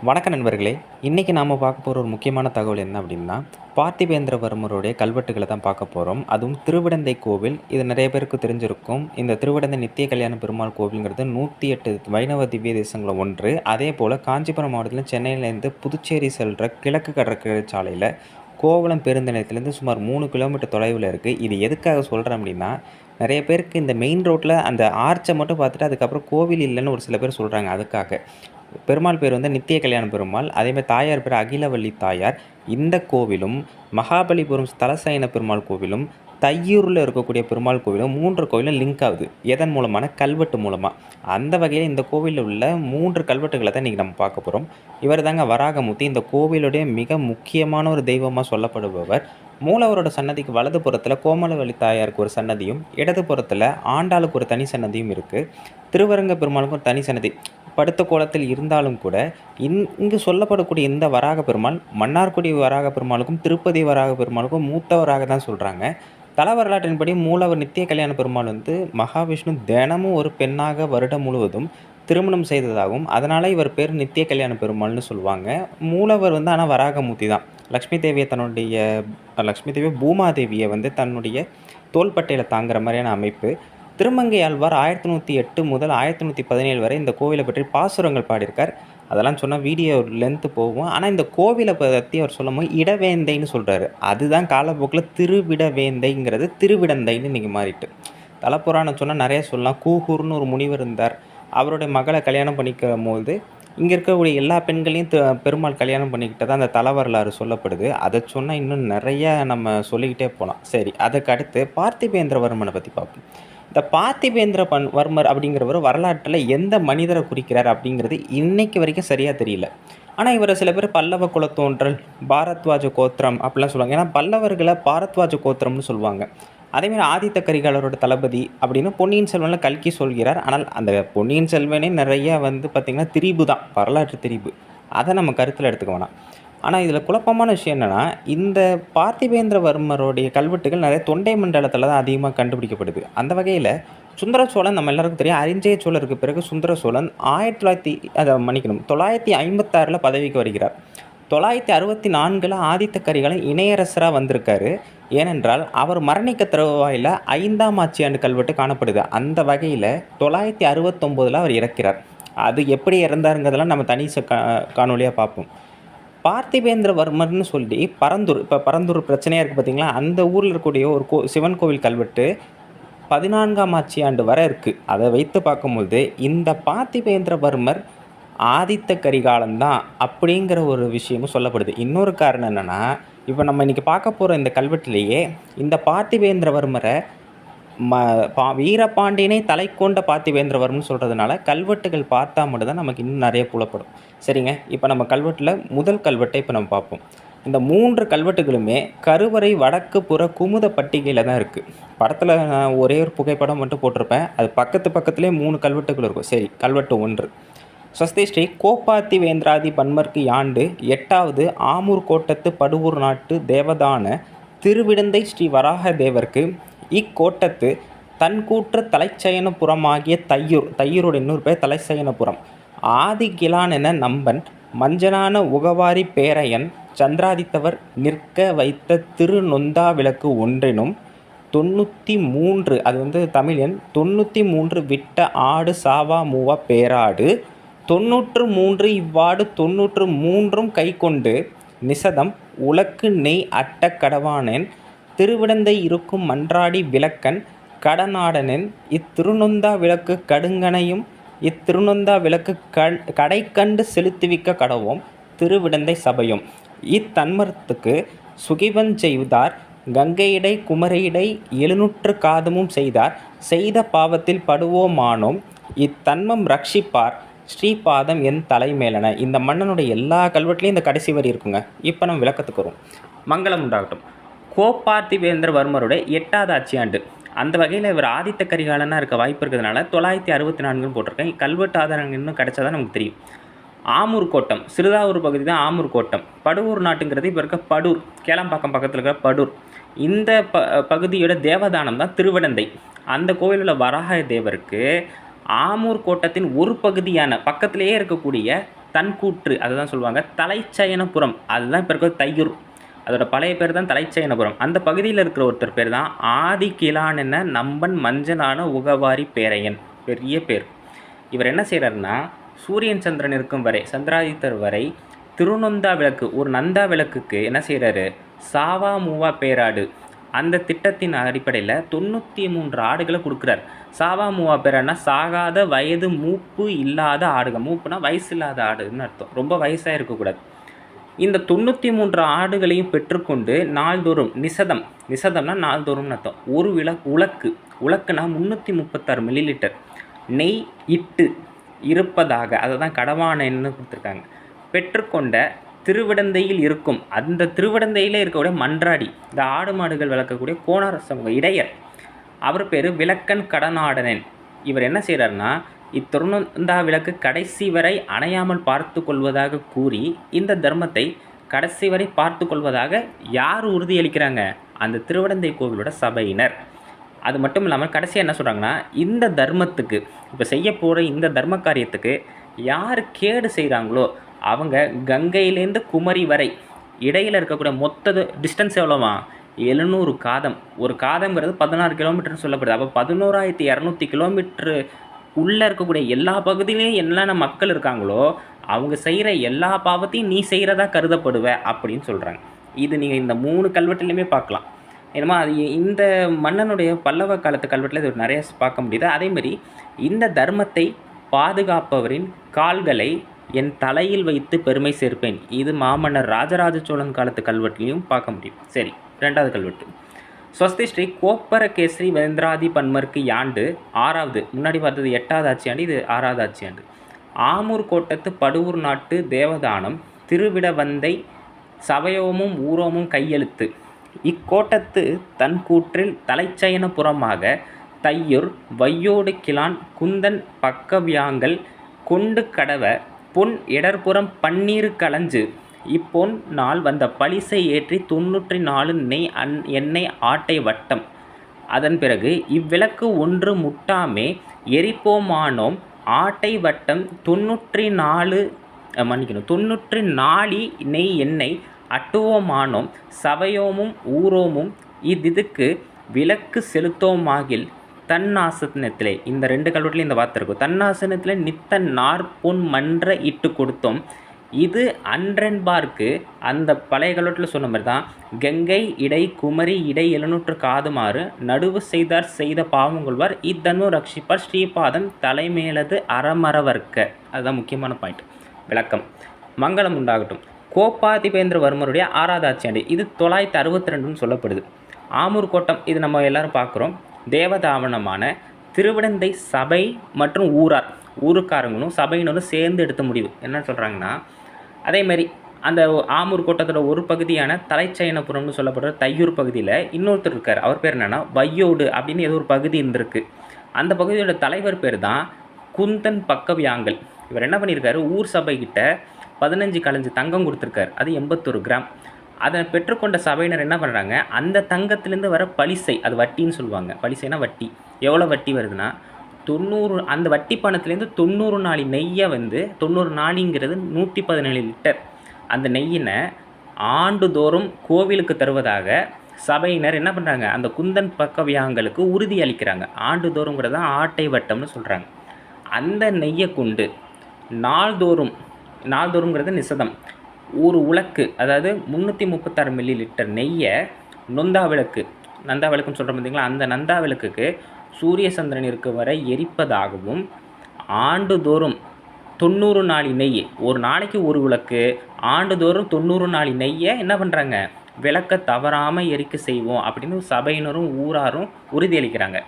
வணக்க நண்பர்களே! இன்னைக்கு நாம பார்க்க போற ஒரு முக்கியமான தகவல் என்ன அப்டின்னா, பார்த்திபேந்திரவர்மருடைய கல்வெட்டுகள தான் பார்க்க போறோம். அதுவும் திருவிடந்தை கோவில். இது நெறைய பேருக்கு தெரிஞ்சிருக்கும். இந்த திருவிடந்தை நித்திய கல்யாண பெருமாள் கோவில்ங்கிறது 108 வைணவ திவ்ய தேசங்கள்ல ஒன்று. அதேபோல காஞ்சிபுரம் மாவட்டத்தில சென்னையிலேருந்து புதுச்சேரி செல்ற கிழக்கு கடற்கரை சாலையில கோவளம் பேருந்து நிலையத்திலேருந்து சுமார் 3 கிலோமீட்டர் தொலைவில இருக்கு. இது எதுக்காக சொல்றேன் அப்டின்னா, நெறைய பேருக்கு இந்த மெயின் ரோட்ல அந்த ஆர்ச்ச மட்டும் பார்த்துட்டு அதுக்கப்புறம் கோவில் இல்லன்னு ஒரு சில பேர் சொல்றாங்க. அதுக்காக. பெருமாள் பேர் வந்து நித்திய கல்யாண பெருமாள். அதேமாரி தாயார் பேர் அகிலவள்ளி தாயார். இந்த கோவிலும், மகாபலிபுரம் ஸ்தலசயன பெருமாள் கோவிலும், தையூர்ல இருக்கக்கூடிய பெருமாள் கோவிலும் 3 கோவிலும் லிங்க் ஆகுது. எதன் மூலமான? கல்வெட்டு மூலமா. அந்த வகையில இந்த கோவில்ல உள்ள 3 கல்வெட்டுகள தான் இன்னைக்கு நம்ம பார்க்க போறோம். இவர் தாங்க வராகமூர்த்தி. இந்த கோவிலுடைய மிக முக்கியமான ஒரு தெய்வமா சொல்லப்படுபவர். மூலவரோட சன்னதிக்கு வலது புறத்தில கோமலவள்ளி தாயாருக்கு ஒரு சன்னதியும், இடது புறத்தில ஆண்டாளுக்கு ஒரு தனி சன்னதியும் இருக்கு. திருவரங்க பெருமாளுக்கு ஒரு தனி சன்னதி. படுத்த கோலத்தில் இருந்தாலும் கூட, இங்கு சொல்லப்படக்கூடிய இந்த வராக பெருமாள், மன்னார்குடி வராக பெருமாளுக்கும், திருப்பதி வராக பெருமாளுக்கும் மூத்தவராக தான் சொல்றாங்க. தல வரலாற்றின்படி மூலவர் நித்திய கல்யாண பெருமாள் வந்து மகாவிஷ்ணு தினமும் ஒரு பெண்ணாக வருடம் முழுவதும் திருமணம் செய்ததாகவும், அதனால இவர் பேர் நித்திய கல்யாண பெருமாள்னு சொல்லுவாங்க. மூலவர் வந்து ஆனா வராகமூர்த்தி தான். லக்ஷ்மி தேவிய தன்னுடைய லக்ஷ்மி தேவிய பூமாதேவிய வந்து தன்னுடைய தோள்பட்டையில தாங்குற மாரியான அமைப்பு. திருமங்கை ஆழ்வார் 1108 முதல் 1117 வரை இந்த கோவில பற்றி பாசுரங்கள் பாடியிருக்கார். அதெல்லாம் சொன்னா வீடியோ லென்த் போகும். ஆனா இந்த கோவில பத்தி அவர் சொல்லும்போது இடவேந்தைன்னு சொல்றாரு. அதுதான் காலப்போக்குல திருவிடவேந்தைங்கிறது திருவிடந்தைன்னு இன்னைக்கு மாறிட்டு. தலபுராணம் சொன்னா நெறைய சொல்லலாம். கூகூர்ன்னு ஒரு முனிவர் இருந்தார். அவருடைய மகள கல்யாணம் பண்ணிக்கும்போது, இங்க இருக்கக்கூடிய எல்லா பெண்களையும் பெருமாள் கல்யாணம் பண்ணிக்கிட்டதா அந்த தல வரலாறு சொல்லப்படுது. அத சொன்னா இன்னும் நெறைய நம்ம சொல்லிக்கிட்டே போலாம். சரி, அதுக்கு அடுத்து பார்த்திபேந்திரவர்மன பத்தி பார்ப்போம். இந்த பார்த்திபேந்திர வர்மர் அப்படிங்கிறவர் வரலாற்றில எந்த மனிதர குறிக்கிறார் அப்படிங்கிறது இன்னைக்கு வரைக்கும் சரியா தெரியல. ஆனா இவர சில பேர் பல்லவ குலத்தோன்றல், பாரத்வாஜ கோத்திரம் அப்படிலாம் சொல்லுவாங்க. ஏன்னா பல்லவர்கள பாரத்வாஜ கோத்திரம்னு சொல்லுவாங்க. அதேமாரி ஆதித்த கரிகாலரோட தளபதி அப்படின்னு பொன்னியின் செல்வன்ல கல்கி சொல்கிறார். ஆனால் அந்த பொன்னியின் செல்வனே நிறைய வந்து பார்த்தீங்கன்னா திரிபு தான். வரலாற்று திரிபு. அத நம்ம கருத்துல எடுத்துக்க வேணாம். ஆனா இதில குழப்பமான விஷயம் என்னன்னா, இந்த பார்த்திபேந்திரவர்மருடைய கல்வெட்டுகள் நிறைய தொண்டை மண்டலத்தில தான் அதிகமா கண்டுபிடிக்கப்படுது. அந்த வகையில சுந்தர சோழன் நம்ம எல்லாருக்கும் தெரியும். அரிஞ்சய சோழருக்கு பிறகு சுந்தர சோழன் 956ல பதவிக்கு வருகிறார். 964ல ஆதித்த கரிகாலன் இணையரசரா வந்திருக்காரு. ஏனென்றால், அவர் மரணிக்க தருவாயில 5ஆம் ஆட்சியாண்டு கல்வெட்டு காணப்படுது. அந்த வகையில 969ல அவர் இறக்கிறார். அது எப்படி இறந்தாருங்கிறதெல்லாம் நம்ம தனி காணொளியா பார்ப்போம். பார்த்திபேந்திரவர்மர்னு சொல்லி பரந்தூர் இப்போ பரந்தூர் பிரச்சனையா இருக்குது பார்த்தீங்களா? அந்த ஊர்ல இருக்கக்கூடிய ஒரு சிவன் கோவில் கல்வெட்டு 14ஆம் ஆட்சியாண்டு வரை இருக்கு. அத வைத்து பார்க்கும்போது, இந்த பார்த்திபேந்திரவர்மர் ஆதித்த கரிகாலன் தான் அப்படிங்கிற ஒரு விஷயமும் சொல்லப்படுது. இன்னொரு காரணம் என்னன்னா, இப்ப நம்ம இன்னைக்கு பார்க்க போற இந்த கல்வெட்டிலேயே இந்த பார்த்திபேந்திரவர்மர ம வீரபாண்டியனை தலை கொண்ட பார்த்திபேந்திரவர்மன்னு சொல்றதுனால, கல்வெட்டுகள் பார்த்தா மட்டும் தான் நமக்கு இன்னும் நெறைய புலப்படும். சரிங்க. இப்ப நம்ம கல்வெட்டுல முதல் கல்வெட்ட இப்ப நம்ம பார்ப்போம். இந்த 3 கல்வெட்டுகளுமே கருவறை வடக்கு புற குமுத பட்டிகையில தான் இருக்கு. படத்துல நான் ஒரே ஒரு புகைப்படம் மட்டும் போட்டிருப்பேன். அது பக்கத்திலேயே 3 கல்வெட்டுகள் இருக்கும். சரி, கல்வெட்டு 1. ஸ்வஸ்தி ஸ்ரீ கோப்பாத்தி வேந்திராதி பன்மர்க்கு யாண்டு 8வது ஆமூர் கோட்டத்து படுவூர் நாட்டு தேவதான திருவிடந்தை ஸ்ரீ வராக தேவர்க்கு இக்கோட்டத்து தன்கூற்ற தலைச்சயனபுரமாகிய தையூரோட இன்னொரு பேர் தலைச்சயனபுரம் ஆதி கிளானென நம்பன் மஞ்சனான உகவாரி பேரையன் சந்திராதித்தவர் நிற்க வைத்த திருநொந்தா விளக்கு ஒன்றினும் 93 அது வந்து தமிழ் எண் 93 விட்ட ஆடு சாவா மூவா பேராடு 93 இவ்வாடு 93ம் கைக்கொண்டு நிசதம் உலக்கு நெய் அட்ட கடவானேன் திருவிடந்தை இருக்கும் மன்றாடி விளக்கன் கடநாடனென் இத்திருநொந்தா விளக்கு கடுங்கனையும் இத்திருநொந்தா விளக்கு கடைக்கண்டு செலுத்துவிக்க கடவோம் திருவிடந்தை சபையும் இத்தன்மரத்துக்கு சுகிவன் செய்தார் கங்கையிடை குமரையிடை 700 காதமும் செய்தார் செய்த பாவத்தில் படுவோமானோம் இத்தன்மம் ரட்சிப்பார் ஸ்ரீபாதம் என் தலைமேலன. இந்த மன்னனுடைய எல்லா கல்வெட்டுலையும் இந்த கடைசி வரி இருக்குங்க. இப்போ நம்ம விளக்கத்துக்கு வரும். மங்களம் உண்டாகட்டும். கோப்பார்த்திபேந்திரவர்மருடைய 8வது ஆட்சியாண்டு. அந்த வகையில் இவர் ஆதித்த கரிகாலனாக இருக்க வாய்ப்பு இருக்கிறதுனால 964ன்னு போட்டிருக்கேன். கல்வெட்டு ஆதாரங்கள் இன்னும் கிடைச்சாதான் நமக்கு தெரியும். ஆமூர் கோட்டம், சிறுதாவூர் பகுதி தான் ஆமூர் கோட்டம். படுவூர் நாட்டுங்கிறது இப்போ இருக்க படூர், கேளம்பாக்கம் பக்கத்தில் இருக்கிற படூர். இந்த பகுதியோட தேவதானம் தான் திருவிடந்தை. அந்த கோவிலில் உள்ள வராக தேவருக்கு ஆமூர் கோட்டத்தின் ஒரு பகுதியான பக்கத்திலேயே இருக்கக்கூடிய தன்கூற்று அதை தான் சொல்லுவாங்க. தலைச்சயனபுரம் அதுதான் இப்போ இருக்கிற தையூர், அதோட பழைய பேர் தான் தலைச்சயனபுரம். அந்த பகுதியில் இருக்கிற ஒருத்தர் பேர் தான் ஆதிகிழான் நம்பன் மஞ்சளான உகவாரி பேரையன், பெரிய பேர். இவர் என்ன செய்கிறாருன்னா, சூரியன் சந்திரன் இருக்கும் வரை, சந்திராதித்தர் வரை திருநொந்தா விளக்கு, ஒரு நந்தா விளக்குக்கு என்ன செய்கிறாரு, சாவா மூவா பேராடு அந்த திட்டத்தின் அடிப்படையில் 93 ஆடுகளை கொடுக்குறார். சாவா மூவா பேராடுனா சாகாத வயது மூப்பு இல்லாத ஆடுகள். மூப்புனா வயசு இல்லாத ஆடுன்னு அர்த்தம், ரொம்ப வயசாக இருக்கக்கூடாது. இந்த 93 ஆடுகளையும் பெற்றுக்கொண்டு நாள்தோறும் நிசதம்னா நாள்தோறும்னு அர்த்தம், ஒரு உலக்குனா 336 மில்லிலிட்டர் நெய் இட்டு இருப்பதாக, அதை தான் கடவானன்னு கொடுத்துருக்காங்க. பெற்றுக்கொண்ட திருவிடந்தையில் இருக்கும், அந்த திருவிடந்தையில் இருக்கக்கூடிய மன்றாடி, இந்த ஆடு மாடுகள் வளர்க்கக்கூடிய கோணார சமூக இடையர், அவர் பேர் விளக்கன் கடனாடனன். இவர் என்ன செய்கிறாருன்னா, இத்திருநந்தா விளக்கு கடைசி வரை அணையாமல் பார்த்து கொள்வதாக கூறி இந்த தர்மத்தை கடைசி வரை பார்த்து கொள்வதாக யார் உறுதியளிக்கிறாங்க, அந்த திருவிடந்தை கோவிலோட சபையினர். அது மட்டும் இல்லாமல் கடைசியாக என்ன சொல்கிறாங்கன்னா, இந்த தர்மத்துக்கு இப்போ செய்ய போகிற இந்த தர்ம காரியத்துக்கு யார் கேடு செய்கிறாங்களோ அவங்க கங்கையிலேருந்து குமரி வரை இடையில் இருக்கக்கூடிய மொத்த டிஸ்டன்ஸ் எவ்வளோவா, 700 காதம். ஒரு காதம்ங்கிறது 16 கிலோமீட்டர்னு சொல்லப்படுது. அப்போ 11,200 கிலோமீட்ரு உள்ளே இருக்கக்கூடிய எல்லா பகுதியிலையும் என்னென்ன மக்கள் இருக்காங்களோ அவங்க செய்கிற எல்லா பாவத்தையும் நீ செய்கிறதா கருதப்படுவ அப்படின்னு சொல்கிறாங்க. இது நீங்கள் இந்த 3 கல்வெட்டுலையுமே பார்க்கலாம். என்னமோ அது இந்த மன்னனுடைய பல்லவ காலத்து கல்வெட்டில் இது நிறைய பார்க்க முடியுது. அதேமாதிரி இந்த தர்மத்தை பாதுகாப்பவரின் கால்களை என் தலையில் வைத்து பெருமை சேர்ப்பேன், இது மாமன்னர் ராஜராஜ சோழன் காலத்து கல்வெட்டிலையும் பார்க்க முடியும். சரி, 2வது கல்வெட்டு ஸ்வஸ்தி ஸ்ரீ கோப்பரகேசரி வேந்திராதி பன்மர்க்கு யாண்டு 6வது, முன்னாடி பார்த்தது 8வது ஆட்சியாண்டு, இது 6வது ஆட்சியாண்டு. ஆமூர் கோட்டத்து படுவூர் நாட்டு தேவதானம் திருவிடவந்தை சபயோமும் ஊரோமும் கையெழுத்து இக்கோட்டத்து தன் கூற்றில் தலைச்சயனபுரமாக தையூர் வையோடு கிழான் குந்தன் பக்கவியாங்கள் கொண்டு கடவ பொன் இடர்புறம் பன்னீரு களஞ்சு இப்பொன் நாள் வந்த பலிசை ஏற்றி 94 நெய் எண்ணெய் ஆட்டை வட்டம். அதன் பிறகு இவ்விளக்கு ஒன்று முட்டாமே எரிப்போமானோம் ஆட்டை வட்டம் 94 நெய் எண்ணெய் அட்டுவோமானோம் சபையோமும் ஊரோமும் இதுக்கு விளக்கு செலுத்தோமாகில் தன்னாசனத்திலே. இந்த 2 கல்வெட்டுலையும் இந்த வார்த்தை இருக்கும். தன்னாசனத்திலே நித்த நாற்பொன் மன்ற இட்டு கொடுத்தோம். இது அன்றென்பார்க்கு அந்த பழைய கல்வெட்டில் சொன்ன மாதிரி தான், கங்கை இடை குமரி இடை 700 காதுமாறு நடுவு செய்தார் செய்த பாவங்கொள்வார் இத்தன்மோ ரட்சிப்பார் ஸ்ரீபாதம் தலைமேலது அறமரவர்க்க. அதுதான் முக்கியமான பாயிண்ட். விளக்கம். மங்களம் உண்டாகட்டும். கோப்பாதிபேந்திரவர்மருடைய 6வது ஆட்சியாண்டு, இது 962ன்னு சொல்லப்படுது. ஆமூர் கோட்டம், இது நம்ம எல்லாரும் பார்க்குறோம். தேவதாவனமான திருவிடந்தை சபை மற்றும் ஊருக்காரங்களும் சபையினரும் சேர்ந்து எடுத்த முடிவு என்ன சொல்கிறாங்கன்னா, அதேமாரி அந்த ஆமூர் கோட்டத்தோட ஒரு பகுதியான தலைச்சயனபுரம்னு சொல்லப்படுற தையூர் பகுதியில் இன்னொருத்தர் இருக்கார். அவர் பேர் என்னென்னா வையோடு அப்படின்னு ஏதோ ஒரு பகுதி இருந்திருக்கு. அந்த பகுதியோட தலைவர் பேர் தான் குந்தன் பக்கவியாங்கல். இவர் என்ன பண்ணியிருக்காரு, ஊர் சபைக்கிட்ட 15 களஞ்சு தங்கம் கொடுத்துருக்காரு, அது 81 கிராம். அதை பெற்றுக்கொண்ட சபையினர் என்ன பண்ணுறாங்க, அந்த தங்கத்திலேருந்து வர பலிசை, அது வட்டின்னு சொல்லுவாங்க. பலிசைனா வட்டி. எவ்வளோ வட்டி வருதுன்னா 90, அந்த வட்டி பணத்துலேருந்து 90 நாளி நெய்யை 90 நாளிங்கிறது 117 லிட்டர் அந்த நெய்யினை ஆண்டுதோறும் கோவிலுக்கு தருவதாக சபையினர் என்ன பண்ணுறாங்க, அந்த குந்தன் பக்கவியாங்களுக்கு உறுதி அளிக்கிறாங்க. ஆண்டுதோறுங்கிறது தான் ஆட்டை வட்டம்னு சொல்கிறாங்க. அந்த நெய்யை கொண்டு நாள்தோறுங்கிறது நிசதம், ஒரு உலக்கு, அதாவது 336 மில்லி லிட்டர் நெய்யை நந்தா விளக்குன்னு சொல்கிற பார்த்தீங்களா, அந்த நந்தா விளக்குக்கு சூரிய சந்திரன் இருக்க வரை எரிப்பதாகவும் ஆண்டுதோறும் 90 நாளி நெய், ஒரு நாளைக்கு ஒரு விளக்கு, ஆண்டுதோறும் 90 நாளி நெய்யை என்ன பண்ணுறாங்க, விளக்க தவறாமல் எரிக்க செய்வோம் அப்படின்னு சபையினரும் ஊராரும் உறுதியளிக்கிறாங்க.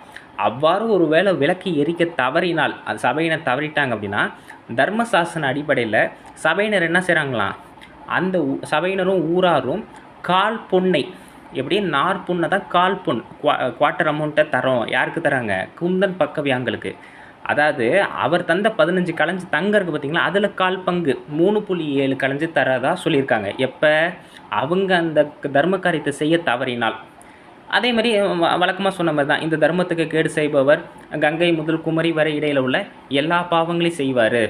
அவ்வாறு ஒரு வேளை விளக்கு எரிக்க தவறினால், அது சபையினர் தவறிட்டாங்க அப்படின்னா தர்மசாசன அடிப்படையில் சபையினர் என்ன செய்கிறாங்களாம், அந்த சபையினரும் ஊராரும் கால் பொன்னை, எப்படி நாற்பொன்னை தான் கால் பொன், குவார்ட்டர் அமௌண்ட்டை தரோம். யாருக்கு தராங்க, குந்தன் பக்கவியாங்களுக்கு. அதாவது அவர் தந்த 15 களஞ்சு தங்கம் இருக்குது பார்த்தீங்களா, அதில் கால் பங்கு 3.7 களஞ்சு தரதா சொல்லியிருக்காங்க. எப்போ அவங்க அந்த தர்ம காரியத்தை செய்ய தவறினால். அதே மாதிரி வழக்கமாக சொன்ன மாதிரி தான், இந்த தர்மத்துக்கு கேடு செய்பவர் கங்கை முதல் குமரி வரை இடையில் உள்ள எல்லா பாவங்களையும் செய்வார்.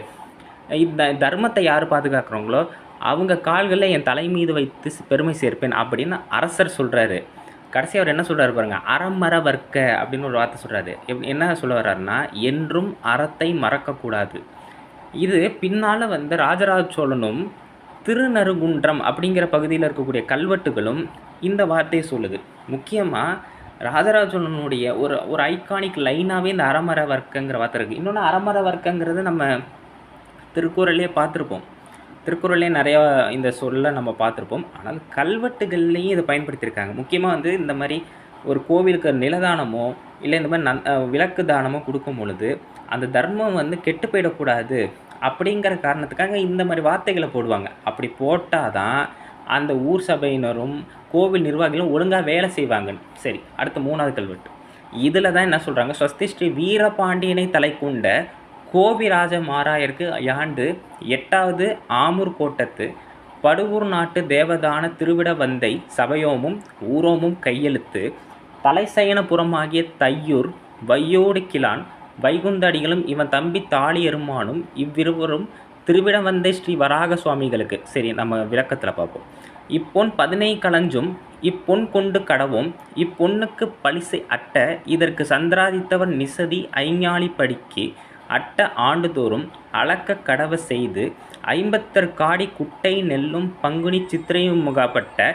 இந்த தர்மத்தை யார் பாதுகாக்கிறாங்களோ அவங்க கால்களில் என் தலை மீது வைத்து பெருமை சேர்ப்பேன் அப்படின்னு அரசர் சொல்கிறாரு. கடைசி அவர் என்ன சொல்கிறாரு பாருங்க, அறமர வர்க்க அப்படின்னு ஒரு வார்த்தை சொல்கிறாரு. என்ன சொல்ல வர்றாருன்னா, என்றும் அறத்தை மறக்கக்கூடாது. இது பின்னால் ராஜராஜ சோழனும் திருநறுகுன்றம் அப்படிங்கிற பகுதியில் இருக்கக்கூடிய கல்வெட்டுகளும் இந்த வார்த்தையை சொல்லுது. முக்கியமாக ராஜராஜ சோழனுடைய ஒரு ஒரு ஐகானிக் லைனாகவே இந்த அறமர வர்க்கங்கிற வார்த்தை இருக்குது. இன்னொன்று அறமர வர்க்கங்கிறது நம்ம திருக்குறளே பார்த்துருப்போம். திருக்குறளே நிறையா இந்த சொல்ல நம்ம பார்த்துருப்போம். ஆனால் கல்வெட்டுகள்லேயும் இதை பயன்படுத்தியிருக்காங்க. முக்கியமாக இந்த மாதிரி ஒரு கோவிலுக்கு நிலதானமோ இல்லை இந்த மாதிரி விளக்கு தானமோ கொடுக்கும் பொழுது அந்த தர்மம் கெட்டு போயிடக்கூடாது அப்படிங்கிற காரணத்துக்காக இந்த மாதிரி வார்த்தைகளை போடுவாங்க. அப்படி போட்டால் தான் அந்த ஊர் சபையினரும் கோவில் நிர்வாகிகளும் ஒழுங்காக வேலை செய்வாங்க. சரி, அடுத்த 3வது கல்வெட்டு. இதில் தான் என்ன சொல்கிறாங்க, ஸ்வஸ்தி ஸ்ரீ வீரபாண்டியனை தலை கொண்ட கோவிராஜ மாராயருக்கு ஆண்டு 8வது ஆமூர் கோட்டத்து படுவூர் நாட்டு தேவதான திருவிடவந்தை சபையோமும் ஊரோமும் கையெழுத்து தலைசயனபுரமாகிய தையூர் வையோடு கிளான் வைகுந்தடிகளும் இவன் தம்பி தாலி எருமானும் இவ்விருவரும் திருவிடவந்தை ஸ்ரீ வராக சுவாமிகளுக்கு. சரி, நம்ம விளக்கத்தில் பார்ப்போம். இப்பொன் 15 களஞ்சும் இப்பொன் கொண்டு கடவும் இப்பொன்னுக்கு பலிசை அட்ட இதற்கு சந்திராதித்தவர் நிசதி ஐஞாலி படிக்கு அட்ட ஆண்டுதோறும் அளக்க கடவ செய்து 50 காடி குட்டை நெல்லும் பங்குனி சித்திரையும் முகப்பட்ட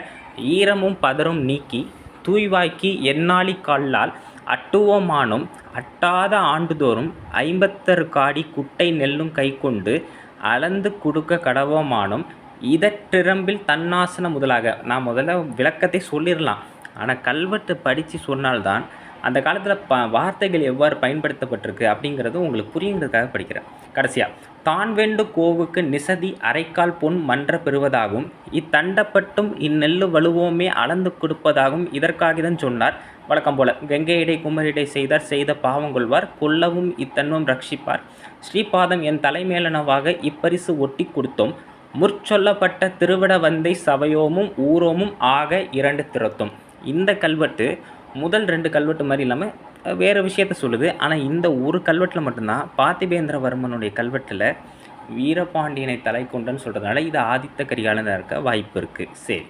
ஈரமும் பதரும் நீக்கி தூய்வாய்க்கு எண்ணாளி கால்லால் அட்டுவோமானும் அட்டாத ஆண்டுதோறும் 50 காடி குட்டை நெல்லும் கை கொண்டு அளந்து கொடுக்க கடவோமானும் இதற்றிரம்பில் தன்னாசன முதலாக. நான் முதல்ல விளக்கத்தை சொல்லிடலாம், ஆனால் கல்வெட்டு படித்து சொன்னால்தான் அந்த காலத்தில் வார்த்தைகள் எவ்வாறு பயன்படுத்தப்பட்டிருக்கு அப்படிங்கிறது உங்களுக்கு புரியுங்கிறதுக்காக படிக்கிறேன். கடைசியாக, தான் வேண்டு கோவுக்கு நிசதி அரைக்கால் பொன் மன்ற பெறுவதாகவும் இத்தண்டப்பட்டும் இந்நெல்லு வலுவோமே அளந்து கொடுப்பதாகவும் இதற்காகதான் சொன்னார். வழக்கம் போல கங்கையிடை குமரிடை செய்தார் செய்த பாவங்கொள்வார் கொல்லவும் இத்தன்மம் ரட்சிப்பார் ஸ்ரீபாதம் என் தலைமேலனவாக இப்பரிசு ஒட்டி கொடுத்தோம் முற்சொல்லப்பட்ட திருவிடவந்தை சபையோமும் ஊரோமும் ஆக 2 திறத்தும். இந்த கல்வெட்டு முதல் 2 கல்வெட்டு மாதிரி இல்லாமல் வேறு விஷயத்த சொல்லுது. ஆனால் இந்த ஒரு கல்வெட்டில் மட்டும்தான் பார்த்திபேந்திரவர்மனுடைய கல்வெட்டில் வீரபாண்டியனை தலை கொண்டன்னு சொல்கிறதுனால இது ஆதித்த கரிகாலன் இருக்க வாய்ப்பு இருக்குது. சரி,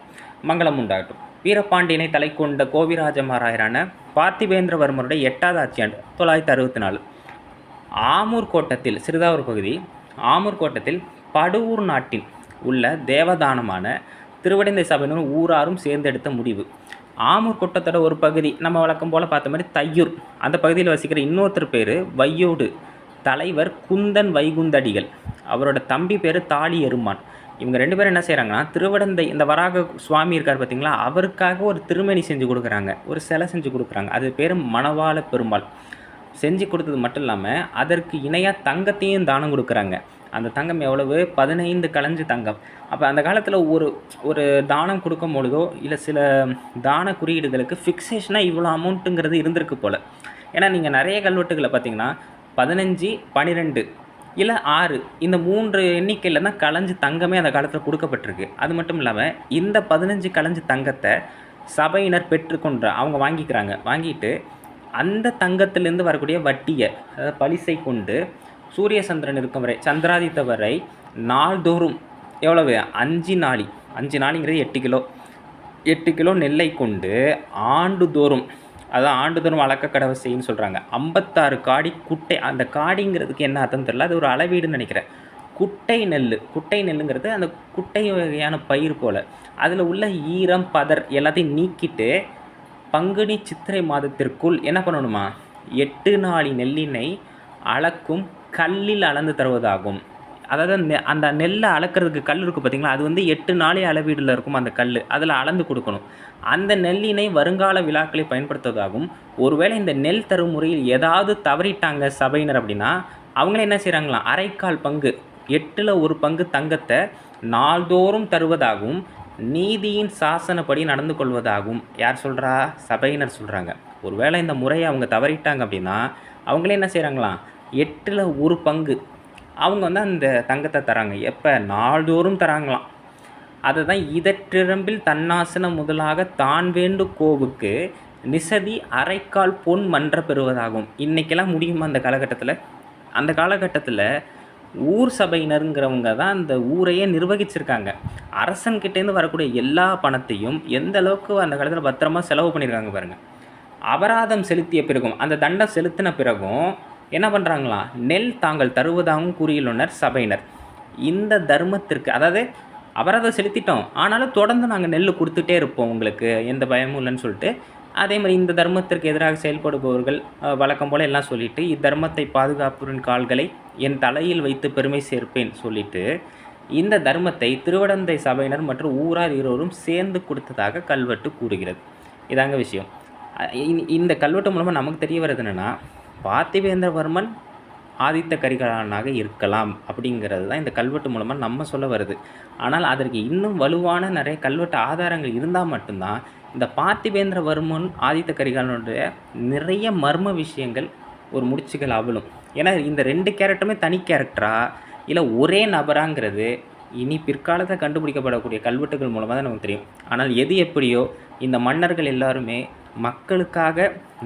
மங்களம் உண்டாகட்டும். வீரபாண்டியனை தலை கொண்ட கோவிராஜ மாராயரான பார்த்திபேந்திரவர்மனுடைய 8வது ஆட்சியாண்டு 964 ஆமூர் கோட்டத்தில், சிறிதாவூர் பகுதி ஆமூர் கோட்டத்தில் படுவூர் நாட்டின் உள்ள தேவதானமான திருவடந்தை சபையினர் ஊராரும் சேர்ந்தெடுத்த முடிவு. ஆமூர் கோட்டத்தோட ஒரு பகுதி நம்ம வழக்கம் போல் பார்த்த மாதிரி தையூர், அந்த பகுதியில் வசிக்கிற இன்னொருத்தர் பேர் வையோடு, தலைவர் குந்தன் வைகுந்தடிகள், அவரோட தம்பி பேர் தாலி எருமான். இவங்க 2 பேரும் என்ன செய்கிறாங்கன்னா, திருவடந்தை இந்த வராக சுவாமி இருக்கார் பார்த்தீங்களா, அவருக்காக ஒரு திருமணி செஞ்சு கொடுக்குறாங்க, ஒரு சிலை செஞ்சு கொடுக்குறாங்க. அது பேர் மணவாள பெருமாள். செஞ்சு கொடுத்தது மட்டும் இல்லாமல் அதற்கு இணையாக தங்கத்தையும் தானம் கொடுக்குறாங்க. அந்த தங்கம் எவ்வளவு? 15 களஞ்சு தங்கம். அப்போ அந்த காலத்தில் ஒரு தானம் கொடுக்கும் பொழுதோ இல்லை சில தான குறியீடுகளுக்கு ஃபிக்ஸேஷனாக இவ்வளோ அமௌண்ட்டுங்கிறது இருந்திருக்கு போல். ஏன்னா நீங்கள் நிறைய கல்வெட்டுகளை பார்த்தீங்கன்னா 15, 12 இல்லை 6 இந்த 3 எண்ணிக்கையில் தான் களஞ்சு தங்கமே அந்த காலத்தில் கொடுக்கப்பட்டிருக்கு. அது மட்டும் இல்லாமல் இந்த 15 களஞ்சு தங்கத்தை சபையினர் பெற்றுக்கொண்ட அவங்க வாங்கிக்கிறாங்க. வாங்கிட்டு அந்த தங்கத்திலேருந்து வரக்கூடிய வட்டியை, அதாவது பலிசை கொண்டு சூரிய சந்திரன் இருக்கும் வரை, சந்திராதித்த வரை நாள்தோறும் எவ்வளவு? 5 நாளி, 5 நாளிங்கிறது 8 கிலோ, 8 கிலோ நெல்லை கொண்டு ஆண்டுதோறும், அதான் ஆண்டுதோறும் அளக்க கடவை செய்யுன்னு சொல்கிறாங்க. 56 காடி குட்டை, அந்த காடிங்கிறதுக்கு என்ன அர்த்தம் தெரியல, அது ஒரு அளவீடுன்னு நினைக்கிறேன். குட்டை நெல், குட்டை நெல்லுங்கிறது அந்த குட்டை வகையான பயிர் போல். அதில் உள்ள ஈரம் பதர் எல்லாத்தையும் நீக்கிட்டு பங்குனி சித்திரை மாதத்திற்குள் என்ன பண்ணணுமா, 8 நாளி நெல்லினை அளக்கும் கல்லில் அளந்து தருவதாகும். அதாவது அந்த நெல்லை அளக்கிறதுக்கு கல் இருக்குது பார்த்தீங்களா, அது 8 நாளை அளவீடில் இருக்கும் அந்த கல், அதில் அளந்து கொடுக்கணும். அந்த நெல்லினை வருங்கால விழாக்களை பயன்படுத்துவதாகும். ஒருவேளை இந்த நெல் தரும் முறையில் ஏதாவது தவறிட்டாங்க சபையினர் அப்படின்னா அவங்களே என்ன செய்கிறாங்களாம், அரைக்கால் பங்கு, 8ல் 1 பங்கு தங்கத்தை நாள்தோறும் தருவதாகவும் நீதியின் சாசனப்படி நடந்து கொள்வதாகும். யார் சொல்கிறா? சபையினர் சொல்கிறாங்க. ஒருவேளை இந்த முறையை அவங்க தவறிட்டாங்க அப்படின்னா அவங்களே என்ன செய்கிறாங்களாம், 8ல் 1 பங்கு அவங்க அந்த தங்கத்தை தராங்க. எப்போ? நாள்தோறும் தராங்களாம். அதை தான் இதற்றிரம்பில் தன்னாசன முதலாக தான் வேண்டு கோவுக்கு நிசதி அரைக்கால் பொன் மன்ற பெறுவதாகும். இன்றைக்கெல்லாம் முடியுமா அந்த காலகட்டத்தில்? அந்த காலகட்டத்தில் ஊர் சபையினருங்கிறவங்க தான் அந்த ஊரையே நிர்வகிச்சிருக்காங்க. அரசன்கிட்டேருந்து வரக்கூடிய எல்லா பணத்தையும் எந்த அளவுக்கு அந்த காலத்தில் பத்திரமா செலவு பண்ணியிருக்காங்க பாருங்க. அபராதம் செலுத்திய பிறகும், அந்த தண்டம் செலுத்தின பிறகும் என்ன பண்ணுறாங்களாம், நெல் தாங்கள் தருவதாகவும் கூறியுள்ளனர் சபையினர். இந்த தர்மத்திற்கு, அதாவது அபராதம் செலுத்திட்டோம், ஆனாலும் தொடர்ந்து நாங்கள் நெல் கொடுத்துட்டே இருப்போம், உங்களுக்கு எந்த பயமும் இல்லைன்னு சொல்லிட்டு, அதே மாதிரி இந்த தர்மத்திற்கு எதிராக செயல்படுபவர்கள் வழக்கம் போல் எல்லாம் சொல்லிட்டு, இத்தர்மத்தை பாதுகாப்புரின் கால்களை என் தலையில் வைத்து பெருமை சேர்ப்பேன் சொல்லிட்டு, இந்த தர்மத்தை திருவிடந்தை சபையினர் மற்றும் ஊரார் இருவரும் சேர்ந்து கொடுத்ததாக கல்வெட்டு கூறுகிறது. இதாங்க விஷயம். இந்த கல்வெட்டு மூலமாக நமக்கு தெரிய வருது என்னென்னா, பார்த்திபேந்திரவர்மன் ஆதித்த கரிகாலனாக இருக்கலாம் அப்படிங்கிறது தான் இந்த கல்வெட்டு மூலமாக நம்ம சொல்ல வருது. ஆனால் அதற்கு இன்னும் வலுவான நிறைய கல்வெட்டு ஆதாரங்கள் இருந்தால் மட்டும்தான் இந்த பார்த்திபேந்திரவர்மன் ஆதித்த கரிகாலனுடைய நிறைய மர்ம விஷயங்கள் ஒரு முடிச்சுகள் அவிழும். ஏன்னா இந்த 2 கேரக்டருமே தனி கேரக்டரா இல்லை ஒரே நபராங்கிறது இனி பிற்காலத்தில் கண்டுபிடிக்கப்படக்கூடிய கல்வெட்டுகள் மூலமாக தான் நமக்கு தெரியும். ஆனால் எது எப்படியோ இந்த மன்னர்கள் எல்லாருமே மக்களுக்காக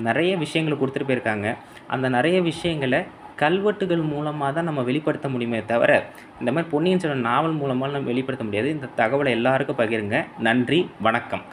நிறைய விஷயங்களை கொடுத்துட்டு போயிருக்காங்க. அந்த நிறைய விஷயங்களை கல்வெட்டுகள் மூலமாக தான் நம்ம வெளிப்படுத்த முடியுமே தவிர, இந்த மாதிரி பொன்னியின் செல்வன் நாவல் மூலமாக நம்ம வெளிப்படுத்த முடியாது. இந்த தகவலை எல்லாருக்கும் பகிருங்க. நன்றி, வணக்கம்.